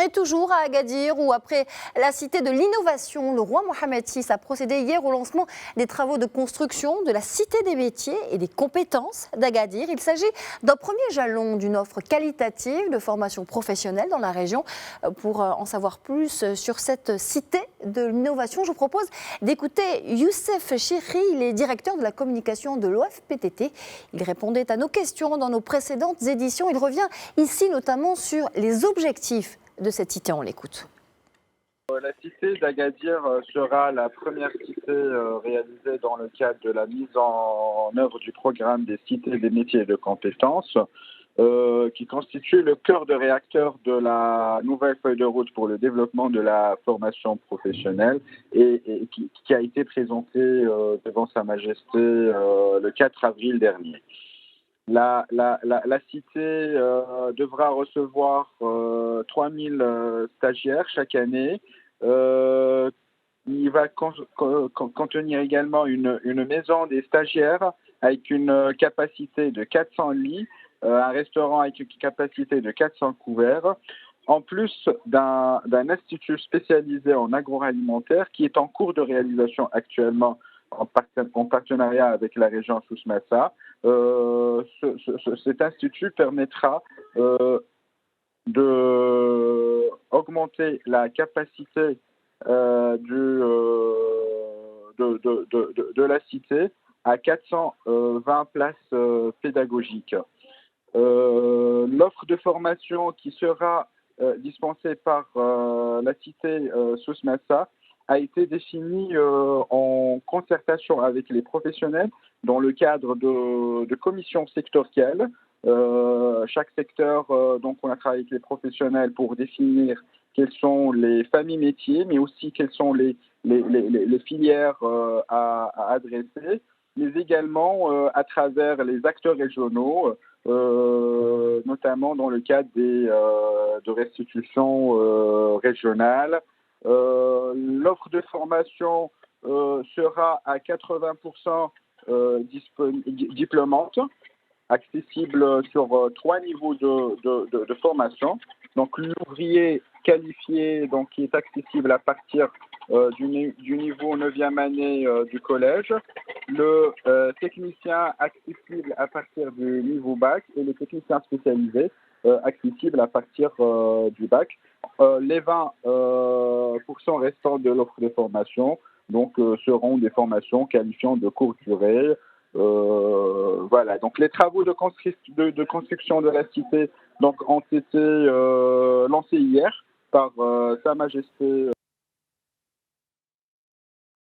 Et toujours à Agadir, où après la cité de l'innovation, le roi Mohamed VI a procédé hier au lancement des travaux de construction de la cité des métiers et des compétences d'Agadir. Il s'agit d'un premier jalon d'une offre qualitative de formation professionnelle dans la région. Pour en savoir plus sur cette cité de l'innovation, je vous propose d'écouter Youssef Chikri, il est directeur de la communication de l'OFPTT. Il répondait à nos questions dans nos précédentes éditions. Il revient ici notamment sur les objectifs de cette cité. On l'écoute. La cité d'Agadir sera la première cité réalisée dans le cadre de la mise en œuvre du programme des cités des métiers et de compétences, qui constitue le cœur de réacteur de la nouvelle feuille de route pour le développement de la formation professionnelle et qui a été présentée devant Sa Majesté le 4 avril dernier. La cité devra recevoir 3000 stagiaires chaque année. Il va contenir également une maison des stagiaires avec une capacité de 400 lits, un restaurant avec une capacité de 400 couverts, en plus d'un institut spécialisé en agroalimentaire qui est en cours de réalisation actuellement en partenariat avec la région Souss-Massa. Cet institut permettra d'augmenter la capacité de la cité à 420 places pédagogiques. L'offre de formation qui sera dispensée par la cité Souss-Massa a été définie en concertation avec les professionnels dans le cadre de commissions sectorielles. Chaque secteur, donc on a travaillé avec les professionnels pour définir quelles sont les familles métiers, mais aussi quelles sont les filières à adresser, mais également à travers les acteurs régionaux, notamment dans le cadre de restitutions régionales. L'offre de formation sera à 80% diplômante, accessible sur 3 niveaux de formation. Donc l'ouvrier qualifié, donc, qui est accessible à partir du niveau 9e année du collège, le technicien accessible à partir du niveau bac et le technicien spécialisé accessible à partir du bac. Les 20% restants de l'offre de formation donc, seront des formations qualifiantes de courte durée. Voilà, donc les travaux de construction de la cité donc, ont été lancés hier par Sa Majesté